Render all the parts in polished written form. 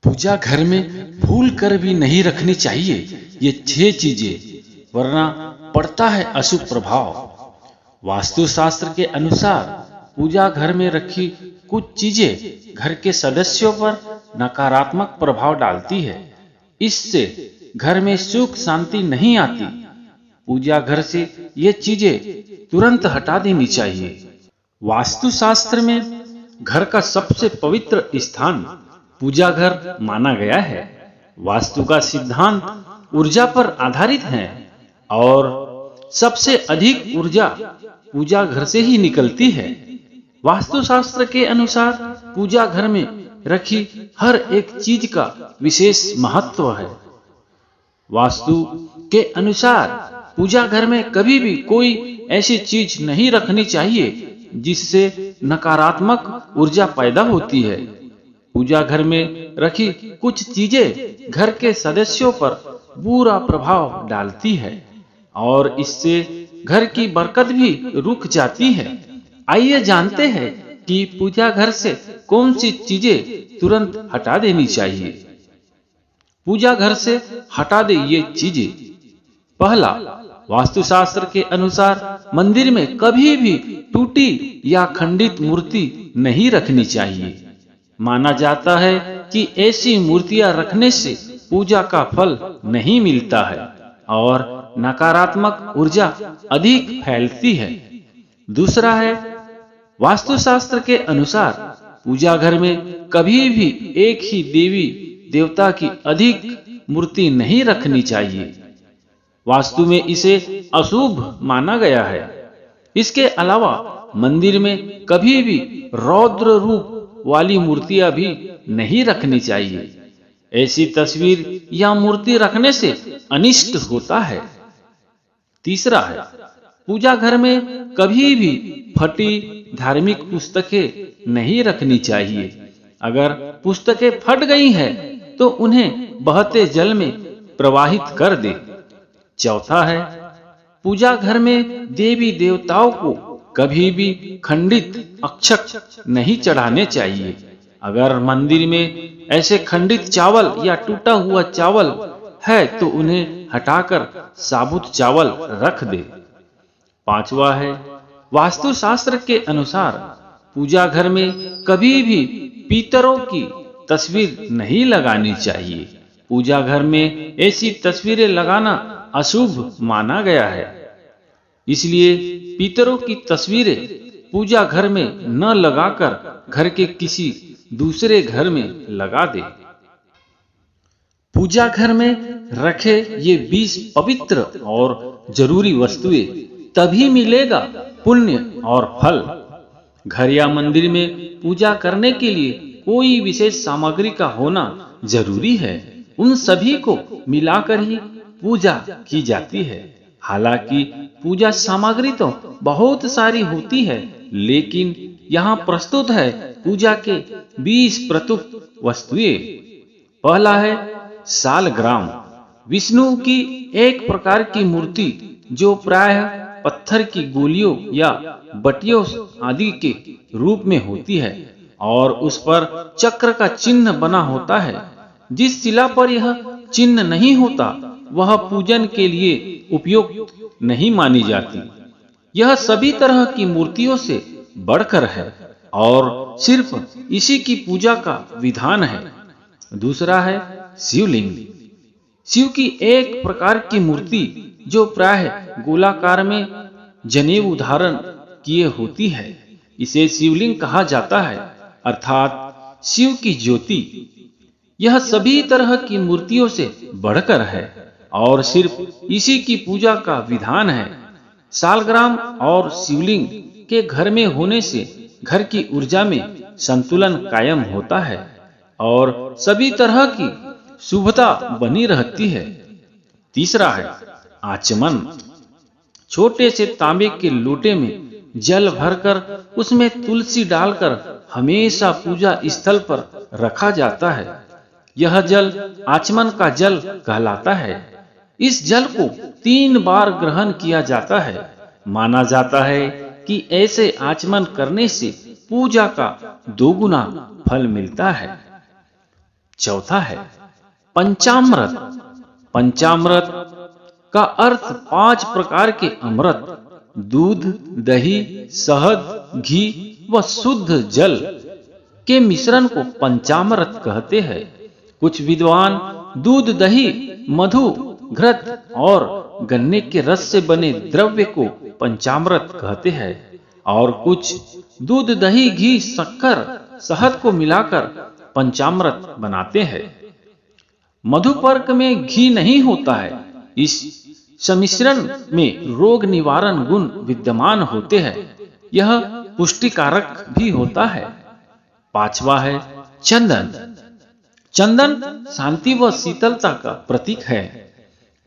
पूजा घर में भूल कर भी नहीं रखनी चाहिए ये 6 चीजें, वरना पड़ता है अशुभ प्रभाव। वास्तुशास्त्र के अनुसार पूजा घर में रखी कुछ चीजें घर के सदस्यों पर नकारात्मक प्रभाव डालती है। इससे घर में सुख शांति नहीं आती। पूजा घर से ये चीजें तुरंत हटा देनी चाहिए। वास्तुशास्त्र में घर का सबसे पवित्र स्थान पूजा घर माना गया है। वास्तु का सिद्धांत ऊर्जा पर आधारित है और सबसे अधिक ऊर्जा पूजा घर से ही निकलती है। वास्तुशास्त्र के अनुसार पूजा घर में रखी हर एक चीज का विशेष महत्व है। वास्तु के अनुसार पूजा घर में कभी भी कोई ऐसी चीज नहीं रखनी चाहिए जिससे नकारात्मक ऊर्जा पैदा होती है। पूजा घर में रखी कुछ चीजें घर के सदस्यों पर बुरा प्रभाव डालती है और इससे घर की बरकत भी रुक जाती है। आइए जानते हैं कि पूजा घर से कौन सी चीजें तुरंत हटा देनी चाहिए। पूजा घर से हटा दे ये चीजें। पहला, वास्तुशास्त्र के अनुसार मंदिर में कभी भी टूटी या खंडित मूर्ति नहीं रखनी चाहिए। माना जाता है कि ऐसी मूर्तियां रखने से पूजा का फल नहीं मिलता है और नकारात्मक ऊर्जा अधिक फैलती है। दूसरा है, वास्तुशास्त्र के अनुसार पूजा घर में कभी भी एक ही देवी देवता की अधिक मूर्ति नहीं रखनी चाहिए। वास्तु में इसे अशुभ माना गया है। इसके अलावा मंदिर में कभी भी रौद्र रूप वाली मूर्तियां भी नहीं रखनी चाहिए। ऐसी तस्वीर या मूर्ति रखने से अनिष्ट होता है। तीसरा है, पूजा घर में कभी भी फटी धार्मिक पुस्तकें नहीं रखनी चाहिए। अगर पुस्तकें फट गई हैं तो उन्हें बहते जल में प्रवाहित कर दे। चौथा है, पूजा घर में देवी देवताओं को कभी भी खंडित अक्षत नहीं चढ़ाने चाहिए। अगर मंदिर में ऐसे खंडित चावल या टूटा हुआ चावल है तो उन्हें हटाकर साबुत चावल रख दे। पांचवा है, वास्तुशास्त्र के अनुसार पूजा घर में कभी भी पीतरों की तस्वीर नहीं लगानी चाहिए। पूजा घर में ऐसी तस्वीरें लगाना अशुभ माना गया है। इसलिए पीतरों की तस्वीरें पूजा घर में न लगाकर घर के किसी दूसरे घर में लगा दे। पूजा घर में रखे ये 20 पवित्र और जरूरी वस्तुएं तभी मिलेगा पुण्य और फल। घर या मंदिर में पूजा करने के लिए कोई विशेष सामग्री का होना जरूरी है। उन सभी को मिलाकर ही पूजा की जाती है। हालांकि पूजा सामग्री तो बहुत सारी होती है, लेकिन यहाँ प्रस्तुत है पूजा के 20 प्रमुख वस्तुएं। पहला है सालग्राम। विष्णु की एक प्रकार की मूर्ति जो प्रायः पत्थर की गोलियों या बटियों आदि के रूप में होती है और उस पर चक्र का चिन्ह बना होता है। जिस शिला पर यह चिन्ह नहीं होता वह पूजन के लिए उपयुक्त नहीं मानी जाती। यह सभी तरह की मूर्तियों से बढ़कर है और सिर्फ इसी की पूजा का विधान है। दूसरा है शिवलिंग। शिव की एक प्रकार की मूर्ति जो प्रायः गोलाकार में जनेऊ धारण किए होती है, इसे शिवलिंग कहा जाता है, अर्थात शिव की ज्योति। यह सभी तरह की मूर्तियों से बढ़कर है और सिर्फ इसी की पूजा का विधान है। सालग्राम और शिवलिंग के घर में होने से घर की ऊर्जा में संतुलन कायम होता है और सभी तरह की शुभता बनी रहती है। तीसरा है आचमन। छोटे से तांबे के लोटे में जल भरकर उसमें तुलसी डालकर हमेशा पूजा स्थल पर रखा जाता है। यह जल आचमन का जल कहलाता है। इस जल को 3 बार ग्रहण किया जाता है। माना जाता है कि ऐसे आचमन करने से पूजा का 2 गुना फल मिलता है। चौथा है पंचामृत। पंचामृत का अर्थ 5 प्रकार के अमृत, दूध, दही, शहद, घी व शुद्ध जल के मिश्रण को पंचामृत कहते हैं। कुछ विद्वान दूध, दही, मधु, घृत और गन्ने के रस से बने द्रव्य को पंचामृत कहते हैं और कुछ दूध, दही, घी, शक्कर, शहद को मिलाकर पंचामृत बनाते हैं। मधुपर्क में घी नहीं होता है। इस सम्मिश्रण में रोग निवारण गुण विद्यमान होते हैं। यह पुष्टिकारक भी होता है। पांचवा है चंदन। चंदन शांति व शीतलता का प्रतीक है।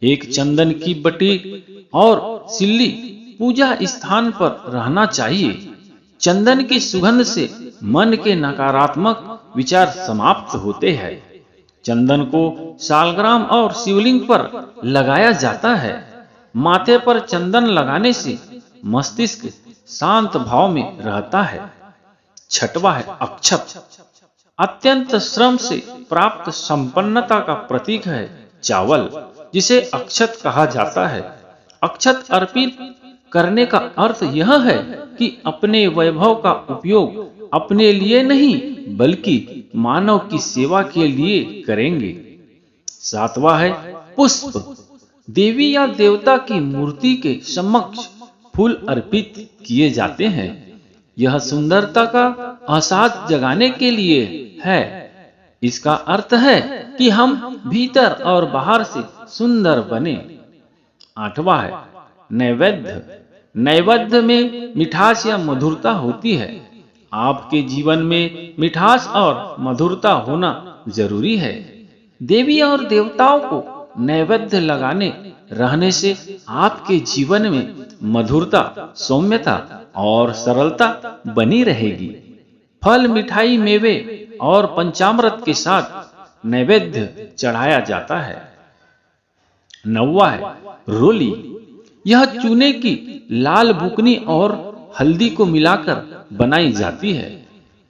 एक चंदन की बटी और सिल्ली पूजा स्थान पर रहना चाहिए। चंदन की सुगंध से मन के नकारात्मक विचार समाप्त होते हैं। चंदन को सालग्राम और शिवलिंग पर लगाया जाता है। माथे पर चंदन लगाने से मस्तिष्क शांत भाव में रहता है। छठवा है अक्षत। अत्यंत श्रम से प्राप्त संपन्नता का प्रतीक है चावल, जिसे अक्षत कहा जाता है। अक्षत अर्पित करने का अर्थ यह है कि अपने वैभव का उपयोग अपने लिए नहीं बल्कि मानव की सेवा के लिए करेंगे। सातवां है पुष्प। देवी या देवता की मूर्ति के समक्ष फूल अर्पित किए जाते हैं। यह सुंदरता का एहसास जगाने के लिए है। इसका अर्थ है कि हम भीतर और बाहर से सुंदर बने। आठवां है नैवेद्य। नैवेद्य में मिठास या मधुरता होती है। आपके जीवन में मिठास और मधुरता होना जरूरी है। देवी और देवताओं को नैवेद्य लगाने रहने से आपके जीवन में मधुरता, सौम्यता और सरलता बनी रहेगी। फल, मिठाई, मेवे और पंचामृत के साथ नैवेद्य चढ़ाया जाता है। नौवा है रोली। यह चूने की लाल बुकनी और हल्दी को मिलाकर बनाई जाती है।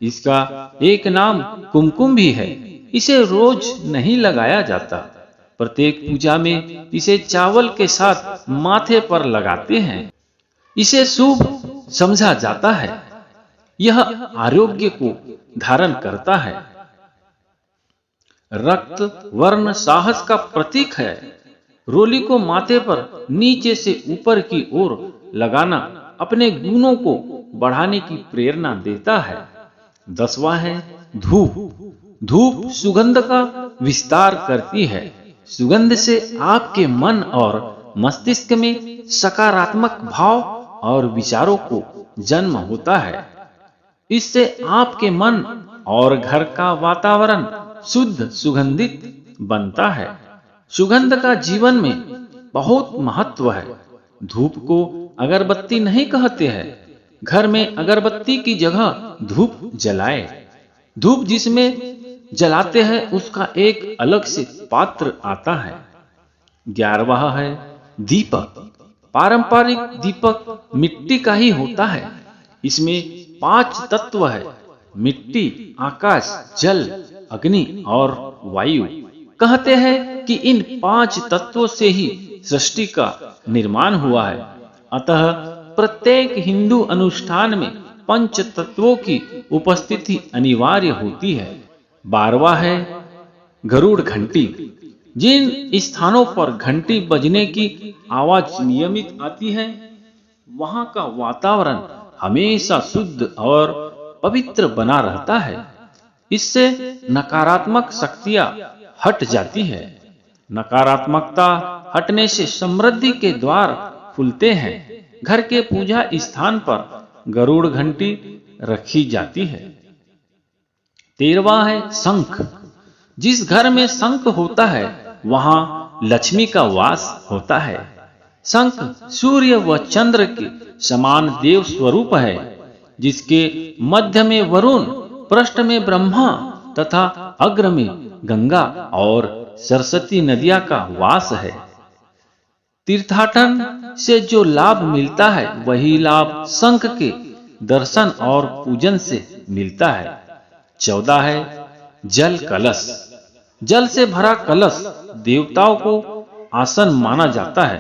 इसका एक नाम कुमकुम भी है। इसे रोज नहीं लगाया जाता। प्रत्येक पूजा में इसे चावल के साथ माथे पर लगाते हैं। इसे शुभ समझा जाता है। यह आरोग्य को धारण करता है। रक्त वर्ण साहस का प्रतीक है। रोली को माथे पर नीचे से ऊपर की ओर लगाना अपने गुणों को बढ़ाने की प्रेरणा देता है। 10वां है धूप। धूप सुगंध का विस्तार करती है। सुगंध से आपके मन और मस्तिष्क में सकारात्मक भाव और विचारों को जन्म होता है। इससे आपके मन और घर का वातावरण शुद्ध सुगंधित बनता है। सुगंध का जीवन में बहुत महत्व है। धूप को अगरबत्ती नहीं कहते हैं। घर में अगरबत्ती की जगह धूप जलाए। धूप जिसमें जलाते हैं उसका एक अलग से पात्र आता है। 11वां है दीपक। पारंपरिक दीपक मिट्टी का ही होता है। इसमें 5 तत्व है। मिट्टी, आकाश, जल, अग्नि और वायु। कहते हैं कि इन 5 तत्वों से ही सृष्टि का निर्माण हुआ है। अतः प्रत्येक हिंदू अनुष्ठान में 5 तत्वों की उपस्थिति अनिवार्य होती है। 12वां है गरुड़ घंटी। जिन स्थानों पर घंटी बजने की आवाज नियमित आती है वहां का वातावरण हमेशा शुद्ध और पवित्र बना रहता है। इससे नकारात्मक शक्तियां हट जाती है। नकारात्मकता हटने से समृद्धि के द्वार खुलते हैं। घर के पूजा स्थान पर गरुड़ घंटी रखी जाती है। 13वां है शंख। जिस घर में शंख होता है वहां लक्ष्मी का वास होता है। शंख सूर्य व चंद्र के समान देव स्वरूप है, जिसके मध्य में वरुण, पृष्ठ में ब्रह्मा तथा अग्र में गंगा और सरस्वती नदियां का वास है। तीर्थाटन से जो लाभ मिलता है वही लाभ शंख के दर्शन और पूजन से मिलता है। 14 है जल कलश। जल से भरा कलश देवताओं को आसन माना जाता है।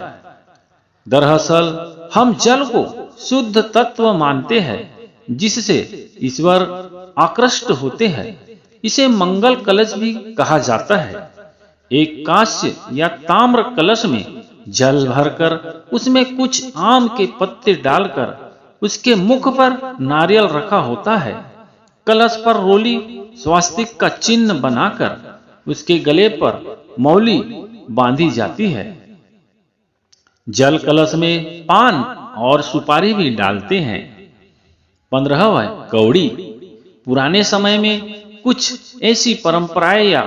दरअसल हम जल को शुद्ध तत्व मानते हैं जिससे ईश्वर आकृष्ट होते हैं। इसे मंगल कलश भी कहा जाता है। एक कांस्य या ताम्र कलश में जल भरकर उसमें कुछ आम के पत्ते डालकर उसके मुख पर नारियल रखा होता है। कलश पर रोली स्वास्तिक का चिन्ह बनाकर उसके गले पर मौली बांधी जाती है। जल कलश में पान और सुपारी भी डालते हैं। 15वां कौड़ी। पुराने समय में कुछ ऐसी परंपराएं या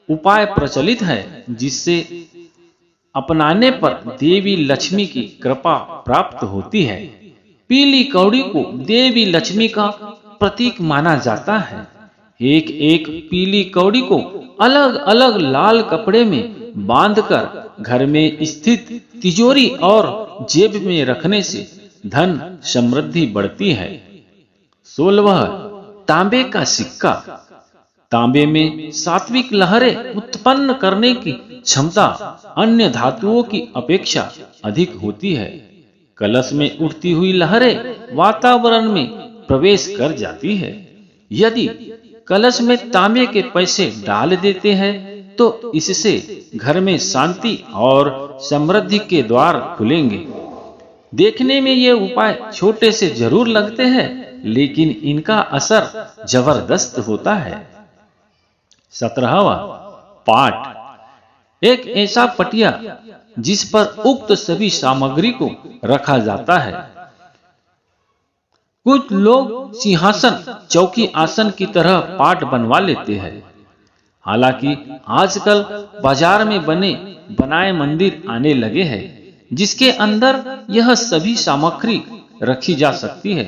उपाय प्रचलित है जिससे अपनाने पर देवी लक्ष्मी की कृपा प्राप्त होती है। पीली कौड़ी को देवी लक्ष्मी का प्रतीक माना जाता है। एक एक पीली कौड़ी को अलग अलग लाल कपड़े में बांधकर घर में स्थित तिजोरी और जेब में रखने से धन समृद्धि बढ़ती है। 16वां तांबे का सिक्का। तांबे में सात्विक लहरें उत्पन्न करने की क्षमता अन्य धातुओं की अपेक्षा अधिक होती है। कलश में उठती हुई लहरें वातावरण में प्रवेश कर जाती है। यदि कलश में तांबे के पैसे डाल देते हैं तो इससे घर में शांति और समृद्धि के द्वार खुलेंगे। देखने में ये उपाय छोटे से जरूर लगते हैं, लेकिन इनका असर जबरदस्त होता है। 17वां पाट। एक ऐसा पटिया जिस पर उक्त सभी सामग्री को रखा जाता है। कुछ लोग सिंहासन चौकी आसन की तरह पाट बनवा लेते हैं। हालांकि आजकल बाजार में बनाए मंदिर आने लगे हैं जिसके अंदर यह सभी सामग्री रखी जा सकती है।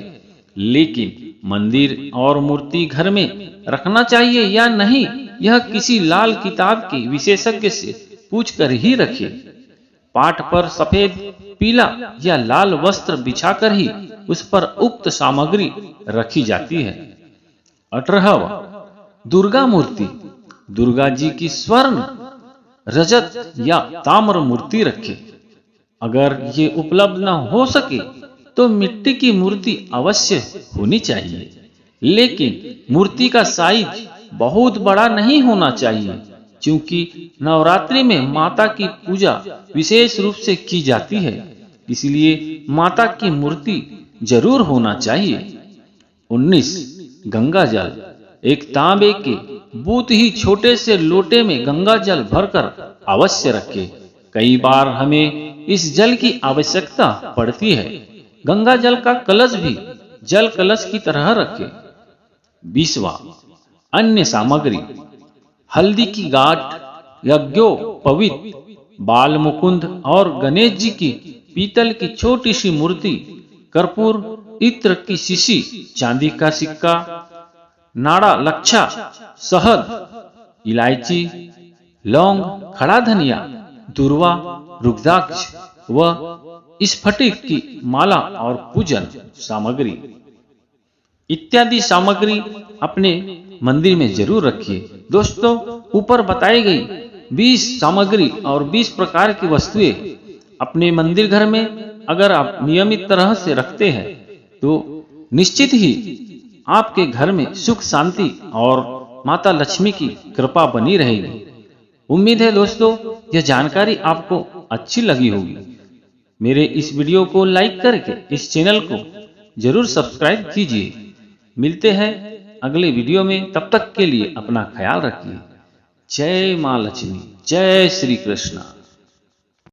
लेकिन मंदिर और मूर्ति घर में रखना चाहिए या नहीं, यह किसी लाल किताब के विशेषज्ञ से पूछकर ही रखिए। पाट पर सफेद, पीला या लाल वस्त्र बिछाकर ही उस पर उक्त सामग्री रखी जाती है। 18वां दुर्गा मूर्ति। दुर्गा जी की स्वर्ण, रजत या ताम्र मूर्ति रखें। अगर ये उपलब्ध न हो सके तो मिट्टी की मूर्ति अवश्य होनी चाहिए, लेकिन मूर्ति का साइज बहुत बड़ा नहीं होना चाहिए, क्योंकि नवरात्रि में माता की पूजा विशेष रूप से की जाती है, इसलिए माता की मूर्ति जरूर होना चाहिए। 19 गंगा जल। एक तांबे के बहुत ही छोटे से लोटे में गंगा जल भरकर अवश्य रखें। कई बार हमें इस जल की आवश्यकता पड़ती है। गंगा जल का कलश भी जल कलश की तरह रखें। 20वां अन्य सामग्री। हल्दी की गांठ, यज्ञोपवीत, बाल मुकुंद और गणेश जी की पीतल की छोटी सी मूर्ति, कर्पूर, इत्र की शीशी, चांदी का सिक्का, नाड़ा लच्छा, शहद, इलायची, लौंग, खड़ा धनिया, दूर्वा, रुद्राक्ष व स्फटिक की माला और पूजन सामग्री इत्यादि सामग्री अपने मंदिर में जरूर रखिए। दोस्तों, ऊपर बताई गई 20 सामग्री और 20 प्रकार की वस्तुएं अपने मंदिर घर में अगर आप नियमित तरह से रखते हैं तो निश्चित ही आपके घर में सुख शांति और माता लक्ष्मी की कृपा बनी रहेगी। उम्मीद है दोस्तों यह जानकारी आपको अच्छी लगी होगी। मेरे इस वीडियो को लाइक करके इस चैनल को जरूर सब्सक्राइब कीजिए। मिलते हैं अगले वीडियो में, तब तक के लिए अपना ख्याल रखिए। जय मां लक्ष्मी, जय श्री कृष्ण।